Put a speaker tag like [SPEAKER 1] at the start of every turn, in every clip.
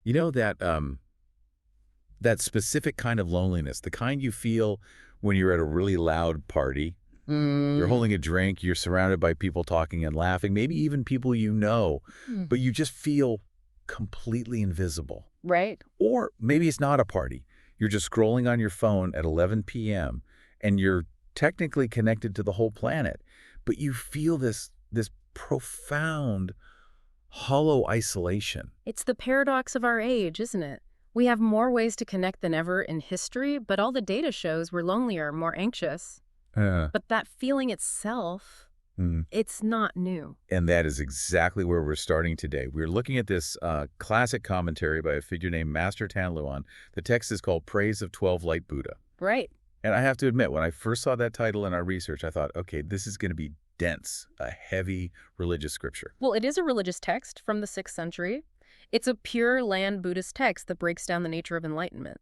[SPEAKER 1] You know that specific kind of loneliness, the kind you feel when you're at a really loud party. You're holding a drink, you're surrounded by people talking and laughing, maybe even people you know, but you just feel completely invisible.
[SPEAKER 2] Right.
[SPEAKER 1] Or maybe it's not a party. You're just scrolling on your phone at 11 p.m. and you're technically connected to the whole planet, but you feel this profound, hollow isolation.
[SPEAKER 2] It's the paradox of our age, isn't it? We have more ways to connect than ever in history, but all the data shows we're lonelier, more anxious. But that feeling itself, it's not new.
[SPEAKER 1] And that is exactly where we're starting today. We're looking at this classic commentary by a figure named Master Tanluan. The text is called Praise of 12 Light Buddha.
[SPEAKER 2] Right.
[SPEAKER 1] And I have to admit, when I first saw that title in our research, I thought, okay, this is going to be dense, a heavy religious scripture.
[SPEAKER 2] Well, it is a religious text from the 6th century. It's a pure land Buddhist text that breaks down the nature of enlightenment.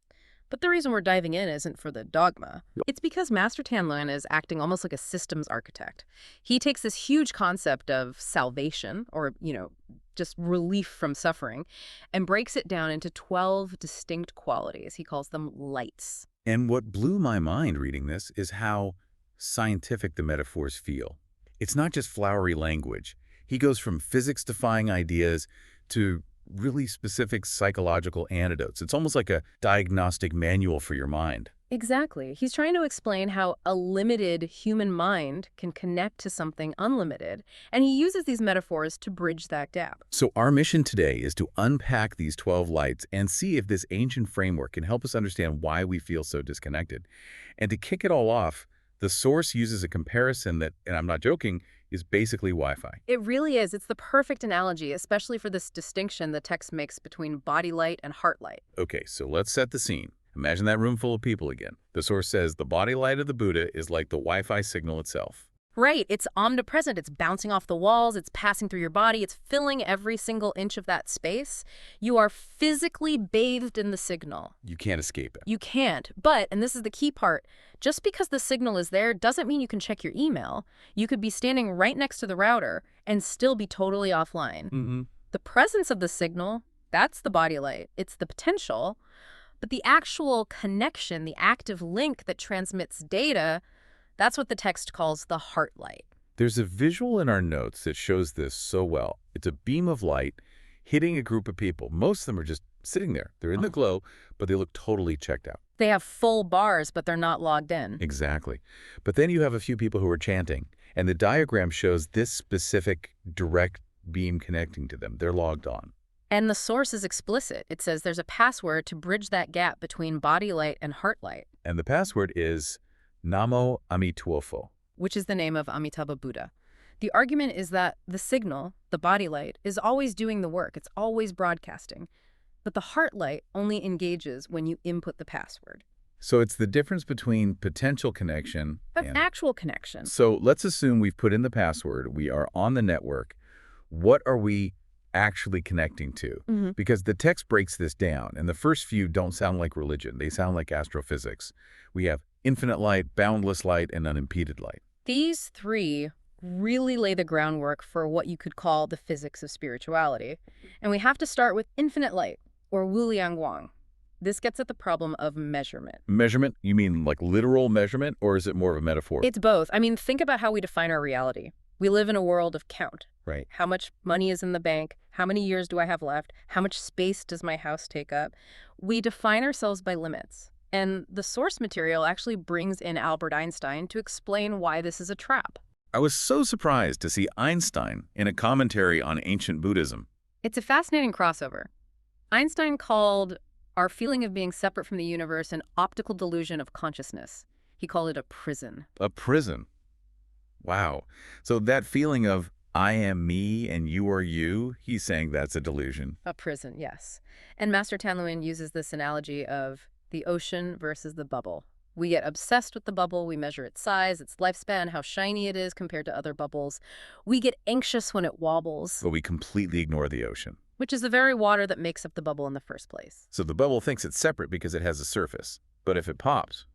[SPEAKER 2] But the reason we're diving in isn't for the dogma. It's because Master Tanluan is acting almost like a systems architect. He takes this huge concept of salvation, or, just relief from suffering, and breaks it down into 12 distinct qualities. He calls them lights.
[SPEAKER 1] And what blew my mind reading this is how scientific the metaphors feel. It's not just flowery language. He goes from physics-defying ideas to really specific psychological antidotes. It's almost like a diagnostic manual for your mind.
[SPEAKER 2] Exactly. He's trying to explain how a limited human mind can connect to something unlimited, and he uses these metaphors to bridge that gap.
[SPEAKER 1] So our mission today is to unpack these 12 lights and see if this ancient framework can help us understand why we feel so disconnected. And to kick it all off, the source uses a comparison that, and I'm not joking, is basically Wi-Fi.
[SPEAKER 2] It really is. It's the perfect analogy, especially for this distinction the text makes between body light and heart light.
[SPEAKER 1] Okay, so let's set the scene. Imagine that room full of people again. The source says the body light of the Buddha is like the Wi-Fi signal itself.
[SPEAKER 2] Right. It's omnipresent. It's bouncing off the walls. It's passing through your body. It's filling every single inch of that space. You are physically bathed in the signal.
[SPEAKER 1] You can't escape it.
[SPEAKER 2] You can't. But, and this is the key part, just because the signal is there doesn't mean you can check your email. You could be standing right next to the router and still be totally offline. The presence of the signal, that's the body light. It's the potential. But the actual connection, the active link that transmits data, that's what the text calls the heart light.
[SPEAKER 1] There's a visual in our notes that shows this so well. It's a beam of light hitting a group of people. Most of them are just sitting there. They're in the glow, but they look totally checked out.
[SPEAKER 2] They have full bars, but they're not logged in.
[SPEAKER 1] Exactly. But then you have a few people who are chanting, and the diagram shows this specific direct beam connecting to them. They're logged on.
[SPEAKER 2] And the source is explicit. It says there's a password to bridge that gap between body light and heart light.
[SPEAKER 1] And the password is Namo Amitabha,
[SPEAKER 2] which is the name of Amitabha Buddha. The argument is that the signal, the body light, is always doing the work. It's always broadcasting. But the heart light only engages when you input the password.
[SPEAKER 1] So it's the difference between potential connection
[SPEAKER 2] and actual connection.
[SPEAKER 1] So let's assume we've put in the password. We are on the network. What are we actually connecting to? Because the text breaks this down, and the first few don't sound like religion. They sound like astrophysics. We have infinite light, boundless light, and unimpeded light.
[SPEAKER 2] These three really lay the groundwork for what you could call the physics of spirituality. And we have to start with infinite light, or Wuliang Wang. This gets at the problem of measurement.
[SPEAKER 1] Measurement? You mean like literal measurement, or is it more of a metaphor?
[SPEAKER 2] It's both. I mean, think about how we define our reality. We live in a world of count.
[SPEAKER 1] Right.
[SPEAKER 2] How much money is in the bank? How many years do I have left? How much space does my house take up? We define ourselves by limits. And the source material actually brings in Albert Einstein to explain why this is a trap.
[SPEAKER 1] I was so surprised to see Einstein in a commentary on ancient Buddhism.
[SPEAKER 2] It's a fascinating crossover. Einstein called our feeling of being separate from the universe an optical delusion of consciousness. He called it a prison.
[SPEAKER 1] A prison? Wow. So that feeling of I am me and you are you, he's saying that's a delusion.
[SPEAKER 2] A prison, yes. And Master Tanluan uses this analogy of the ocean versus the bubble. We get obsessed with the bubble. We measure its size, its lifespan, how shiny it is compared to other bubbles. We get anxious when it wobbles.
[SPEAKER 1] But we completely ignore the ocean.
[SPEAKER 2] Which is the very water that makes up the bubble in the first place.
[SPEAKER 1] So the bubble thinks it's separate because it has a surface. But if it pops,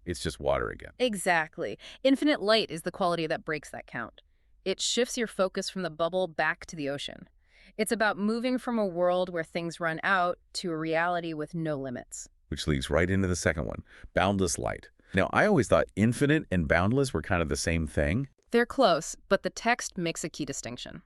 [SPEAKER 1] it's just water again.
[SPEAKER 2] Exactly. Infinite light is the quality that breaks that count. It shifts your focus from the bubble back to the ocean. It's about moving from a world where things run out to a reality with no limits.
[SPEAKER 1] Which leads right into the second one, boundless light. Now, I always thought infinite and boundless were kind of the same thing.
[SPEAKER 2] They're close, but the text makes a key distinction.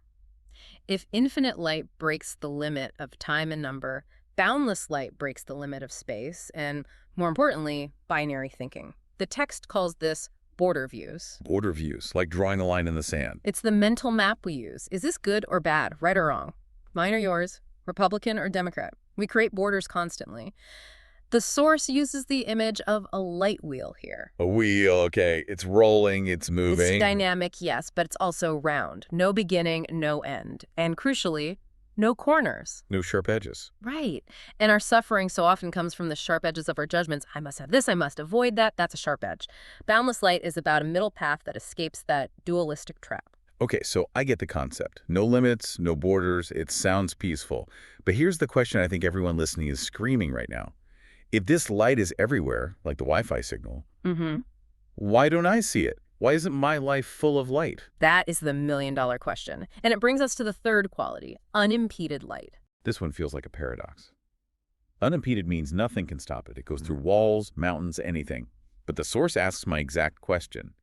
[SPEAKER 2] If infinite light breaks the limit of time and number, boundless light breaks the limit of space, and, more importantly, binary thinking. The text calls this border views.
[SPEAKER 1] Border views, like drawing a line in the sand.
[SPEAKER 2] It's the mental map we use. Is this good or bad, right or wrong? Mine or yours? Republican or Democrat? We create borders constantly. The source uses the image of a light wheel here.
[SPEAKER 1] A wheel, okay. It's rolling, it's moving.
[SPEAKER 2] It's dynamic, yes, but it's also round. No beginning, no end. And crucially, no corners.
[SPEAKER 1] No sharp edges.
[SPEAKER 2] Right. And our suffering so often comes from the sharp edges of our judgments. I must have this, I must avoid that. That's a sharp edge. Boundless light is about a middle path that escapes that dualistic trap.
[SPEAKER 1] Okay, so I get the concept. No limits, no borders. It sounds peaceful. But here's the question I think everyone listening is screaming right now. If this light is everywhere, like the Wi-Fi signal, why don't I see it? Why isn't my life full of light?
[SPEAKER 2] That is the million-dollar question. And it brings us to the third quality, unimpeded light.
[SPEAKER 1] This one feels like a paradox. Unimpeded means nothing can stop it. It goes through walls, mountains, anything. But the source asks my exact question.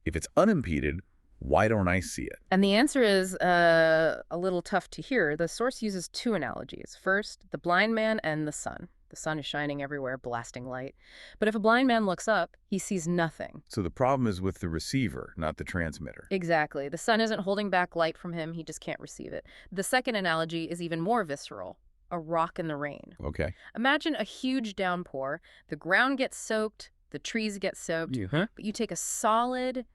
[SPEAKER 1] If it's unimpeded, why don't I see it?
[SPEAKER 2] And the answer is a little tough to hear. The source uses two analogies. First, the blind man and the sun. The sun is shining everywhere, blasting light. But if a blind man looks up, he sees nothing.
[SPEAKER 1] So the problem is with the receiver, not the transmitter.
[SPEAKER 2] Exactly. The sun isn't holding back light from him. He just can't receive it. The second analogy is even more visceral. A rock in the rain.
[SPEAKER 1] Okay.
[SPEAKER 2] Imagine a huge downpour. The ground gets soaked. The trees get soaked. But you take a solid,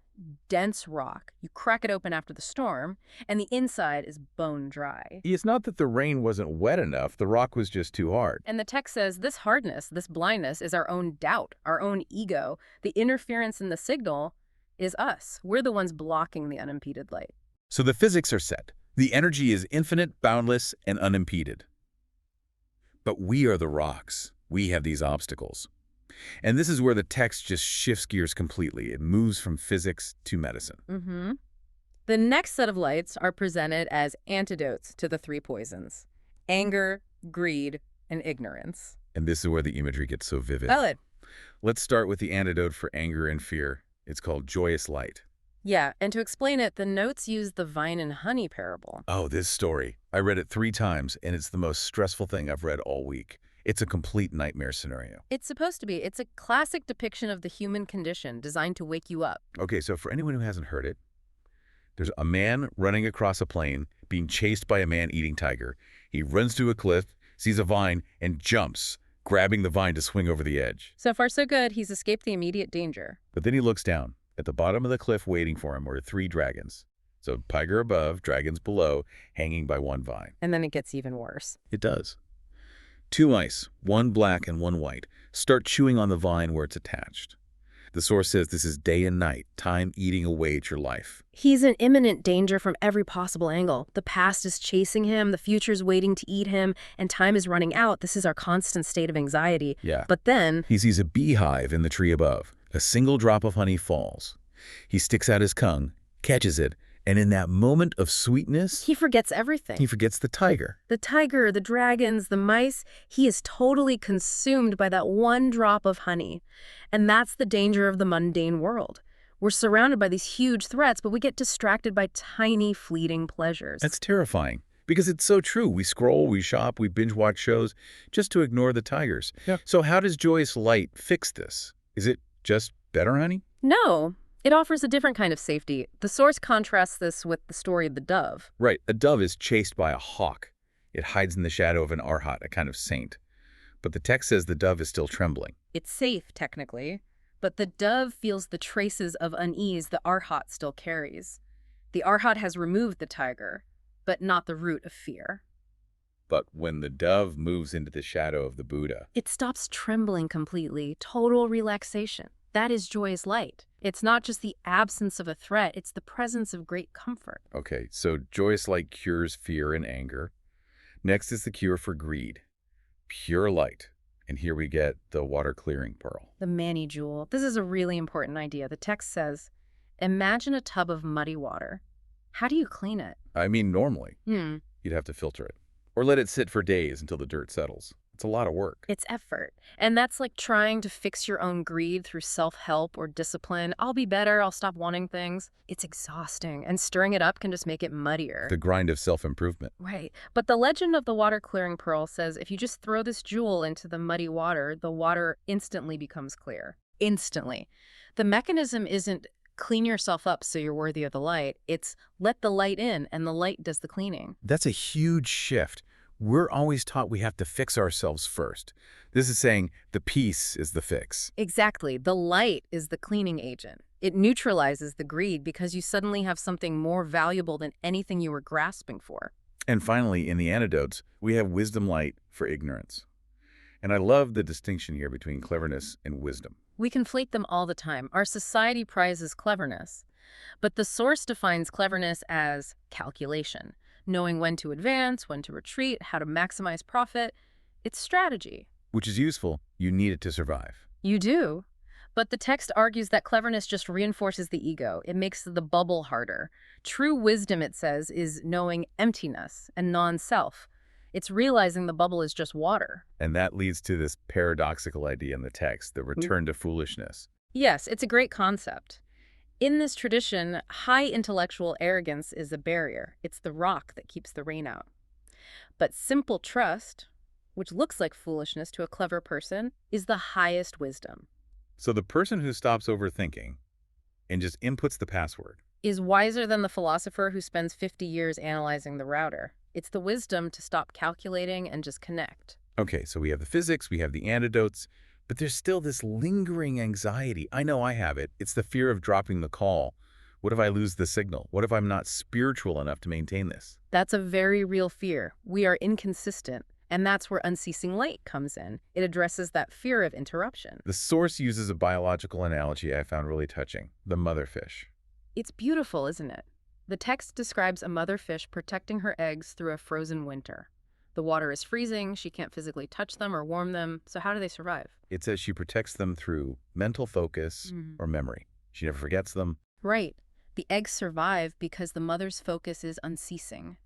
[SPEAKER 2] dense rock, you crack it open after the storm, and the inside is bone dry.
[SPEAKER 1] It's not that the rain wasn't wet enough, the rock was just too hard.
[SPEAKER 2] And the text says this hardness, this blindness, is our own doubt, our own ego. The interference in the signal is us. We're the ones blocking the unimpeded light.
[SPEAKER 1] So the physics are set. The energy is infinite, boundless, and unimpeded. But we are the rocks. We have these obstacles. And this is where the text just shifts gears completely. It moves from physics to medicine.
[SPEAKER 2] The next set of lights are presented as antidotes to the three poisons: anger, greed, and ignorance.
[SPEAKER 1] And this is where the imagery gets so vivid.
[SPEAKER 2] Valid.
[SPEAKER 1] Let's start with the antidote for anger and fear. It's called joyous light.
[SPEAKER 2] Yeah, and to explain it, the notes use the vine and honey parable.
[SPEAKER 1] Oh, this story. I read it 3 times, and it's the most stressful thing I've read all week. It's a complete nightmare scenario.
[SPEAKER 2] It's supposed to be. It's a classic depiction of the human condition designed to wake you up.
[SPEAKER 1] Okay, so for anyone who hasn't heard it, there's a man running across a plain, being chased by a man-eating tiger. He runs to a cliff, sees a vine, and jumps, grabbing the vine to swing over the edge.
[SPEAKER 2] So far, so good. He's escaped the immediate danger.
[SPEAKER 1] But then he looks down. At the bottom of the cliff waiting for him were 3 dragons. So tiger above, dragons below, hanging by one vine.
[SPEAKER 2] And then it gets even worse.
[SPEAKER 1] It does. 2 mice, one black and one white, start chewing on the vine where it's attached. The source says this is day and night, time eating away at your life.
[SPEAKER 2] He's in imminent danger from every possible angle. The past is chasing him, the future's waiting to eat him, and time is running out. This is our constant state of anxiety.
[SPEAKER 1] Yeah.
[SPEAKER 2] But then
[SPEAKER 1] He sees a beehive in the tree above. A single drop of honey falls. He sticks out his tongue, catches it, and in that moment of sweetness,
[SPEAKER 2] he forgets everything.
[SPEAKER 1] he forgets the tiger.
[SPEAKER 2] The tiger, the dragons, the mice, he is totally consumed by that one drop of honey. And that's the danger of the mundane world. We're surrounded by these huge threats, but we get distracted by tiny, fleeting pleasures.
[SPEAKER 1] That's terrifying. Because it's so true. We scroll, we shop, we binge-watch shows just to ignore the tigers.
[SPEAKER 2] Yeah.
[SPEAKER 1] So how does joyous light fix this? Is it just better honey?
[SPEAKER 2] No, it offers a different kind of safety. The source contrasts this with the story of the dove.
[SPEAKER 1] Right. A dove is chased by a hawk. It hides in the shadow of an arhat, a kind of saint. But the text says the dove is still trembling.
[SPEAKER 2] It's safe, technically, but the dove feels the traces of unease the arhat still carries. The arhat has removed the tiger, but not the root of fear.
[SPEAKER 1] But when the dove moves into the shadow of the Buddha,
[SPEAKER 2] It stops trembling completely, total relaxation. That is joyous light. It's not just the absence of a threat, it's the presence of great comfort.
[SPEAKER 1] okay, so joyous light cures fear and anger. Next is the cure for greed. Pure light. And here we get the water-clearing pearl.
[SPEAKER 2] The Mani jewel. This is a really important idea. The text says, imagine a tub of muddy water. How do you clean it?
[SPEAKER 1] I mean, normally. you'd have to filter it. Or let it sit for days until the dirt settles. It's a lot of work.
[SPEAKER 2] It's effort. And that's like trying to fix your own greed through self-help or discipline. I'll be better, I'll stop wanting things. It's exhausting, and stirring it up can just make it muddier.
[SPEAKER 1] The grind of self-improvement.
[SPEAKER 2] Right. But the legend of the water-clearing pearl says if you just throw this jewel into the muddy water, the water instantly becomes clear. Instantly. The mechanism isn't clean yourself up so you're worthy of the light. It's let the light in, and the light does the cleaning.
[SPEAKER 1] That's a huge shift. We're always taught we have to fix ourselves first. This is saying the peace is the fix.
[SPEAKER 2] Exactly. The light is the cleaning agent. It neutralizes the greed because you suddenly have something more valuable than anything you were grasping for.
[SPEAKER 1] And finally, in the antidotes, we have wisdom light for ignorance. And I love the distinction here between cleverness and wisdom.
[SPEAKER 2] We conflate them all the time. Our society prizes cleverness. But the source defines cleverness as calculation. Knowing when to advance, when to retreat, how to maximize profit. It's strategy.
[SPEAKER 1] Which is useful. You need it to survive.
[SPEAKER 2] You do. But the text argues that cleverness just reinforces the ego. It makes the bubble harder. True wisdom, it says, is knowing emptiness and non-self. It's realizing the bubble is just water.
[SPEAKER 1] And that leads to this paradoxical idea in the text, the return to foolishness.
[SPEAKER 2] Yes, it's a great concept. In this tradition, high intellectual arrogance is a barrier. It's the rock that keeps the rain out. But simple trust, which looks like foolishness to a clever person, is the highest wisdom.
[SPEAKER 1] So the person who stops overthinking and just inputs the password
[SPEAKER 2] is wiser than the philosopher who spends 50 years analyzing the router. It's the wisdom to stop calculating and just connect.
[SPEAKER 1] Okay, so we have the physics, we have the antidotes, but there's still this lingering anxiety. I know I have it. It's the fear of dropping the call. What if I lose the signal? What if I'm not spiritual enough to maintain this?
[SPEAKER 2] That's a very real fear. We are inconsistent, and that's where unceasing light comes in. It addresses that fear of interruption.
[SPEAKER 1] The source uses a biological analogy I found really touching, the mother fish.
[SPEAKER 2] It's beautiful, isn't it? The text describes a mother fish protecting her eggs through a frozen winter. The water is freezing, she can't physically touch them or warm them, so how do they survive?
[SPEAKER 1] It says she protects them through mental focus or memory. She never forgets them.
[SPEAKER 2] Right. The eggs survive because the mother's focus is unceasing.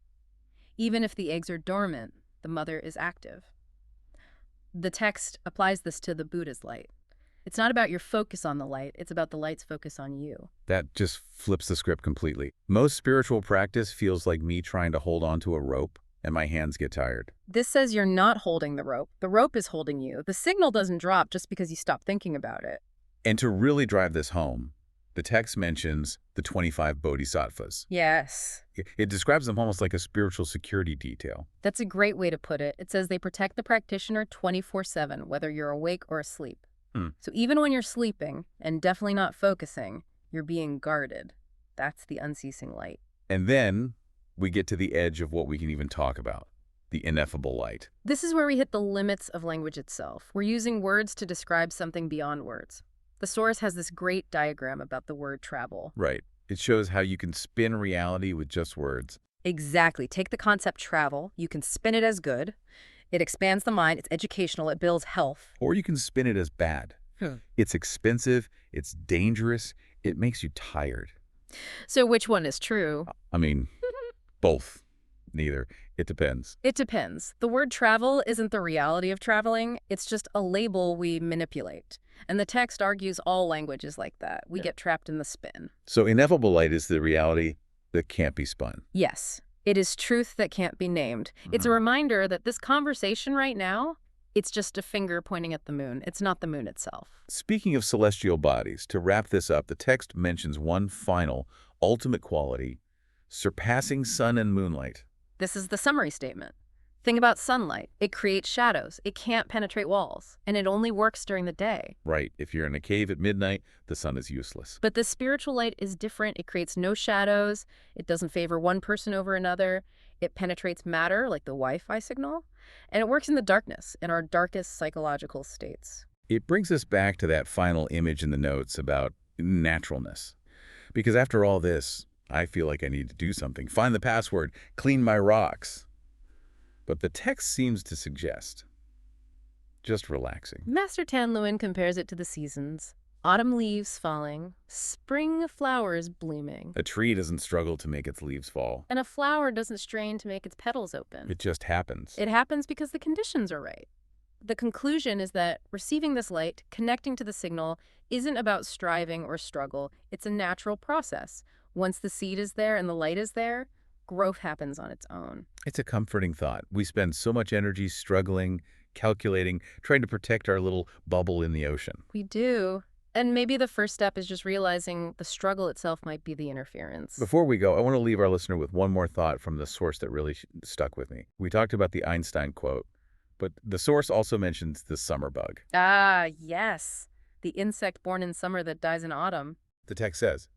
[SPEAKER 2] Even if the eggs are dormant, the mother is active. The text applies this to the Buddha's light. It's not about your focus on the light, it's about the light's focus on you.
[SPEAKER 1] That just flips the script completely. Most spiritual practice feels like me trying to hold on to a rope, and my hands get tired.
[SPEAKER 2] This says you're not holding the rope. The rope is holding you. The signal doesn't drop just because you stop thinking about it.
[SPEAKER 1] And to really drive this home, the text mentions the 25 bodhisattvas.
[SPEAKER 2] Yes.
[SPEAKER 1] It describes them almost like a spiritual security detail.
[SPEAKER 2] That's a great way to put it. It says they protect the practitioner 24/7, whether you're awake or asleep. So even when you're sleeping, and definitely not focusing, you're being guarded. That's the unceasing light.
[SPEAKER 1] And then we get to the edge of what we can even talk about, the ineffable light.
[SPEAKER 2] This is where we hit the limits of language itself. We're using words to describe something beyond words. The source has this great diagram about the word travel.
[SPEAKER 1] Right. It shows how you can spin reality with just words.
[SPEAKER 2] Exactly. Take the concept travel. You can spin it as good. It expands the mind. It's educational. It builds health.
[SPEAKER 1] Or you can spin it as bad. It's expensive. It's dangerous. It makes you tired.
[SPEAKER 2] So which one is true?
[SPEAKER 1] I mean, both. Neither. It depends.
[SPEAKER 2] It depends. The word travel isn't the reality of traveling. It's just a label we manipulate. And the text argues all language is like that. We get trapped in the spin.
[SPEAKER 1] So ineffable light is the reality that can't be spun.
[SPEAKER 2] Yes. It is truth that can't be named. It's a reminder that this conversation right now, it's just a finger pointing at the moon. It's not the moon itself.
[SPEAKER 1] Speaking of celestial bodies, to wrap this up, the text mentions one final, ultimate quality, surpassing sun and moonlight.
[SPEAKER 2] This is the summary statement. Think about sunlight. It creates shadows. It can't penetrate walls. And it only works during the day.
[SPEAKER 1] Right. If you're in a cave at midnight, the sun is useless.
[SPEAKER 2] But the spiritual light is different. It creates no shadows. It doesn't favor one person over another. It penetrates matter, like the Wi-Fi signal. And it works in the darkness, in our darkest psychological states.
[SPEAKER 1] It brings us back to that final image in the notes about naturalness. Because after all this, I feel like I need to do something. Find the password. Clean my rocks. But the text seems to suggest just relaxing.
[SPEAKER 2] Master Tanluan compares it to the seasons. Autumn leaves falling, spring flowers blooming.
[SPEAKER 1] A tree doesn't struggle to make its leaves fall.
[SPEAKER 2] And a flower doesn't strain to make its petals open.
[SPEAKER 1] It just happens.
[SPEAKER 2] It happens because the conditions are right. The conclusion is that receiving this light, connecting to the signal, isn't about striving or struggle. It's a natural process. Once the seed is there and the light is there, growth happens on its own.
[SPEAKER 1] It's a comforting thought. We spend so much energy struggling, calculating, trying to protect our little bubble in the ocean.
[SPEAKER 2] We do. And maybe the first step is just realizing the struggle itself might be the interference.
[SPEAKER 1] Before we go, I want to leave our listener with one more thought from the source that really stuck with me. We talked about the Einstein quote, but the source also mentions the summer bug.
[SPEAKER 2] Ah, yes. The insect born in summer that dies in autumn.
[SPEAKER 1] The text says,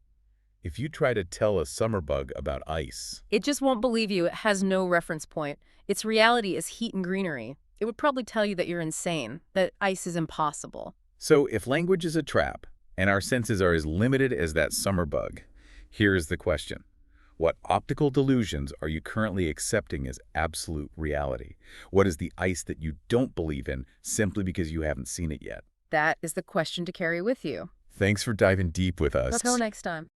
[SPEAKER 1] if you try to tell a summer bug about ice,
[SPEAKER 2] it just won't believe you. It has no reference point. Its reality is heat and greenery. It would probably tell you that you're insane, that ice is impossible.
[SPEAKER 1] So if language is a trap, and our senses are as limited as that summer bug, here's the question. What optical delusions are you currently accepting as absolute reality? What is the ice that you don't believe in simply because you haven't seen it yet?
[SPEAKER 2] That is the question to carry with you.
[SPEAKER 1] Thanks for diving deep with us.
[SPEAKER 2] Until next time.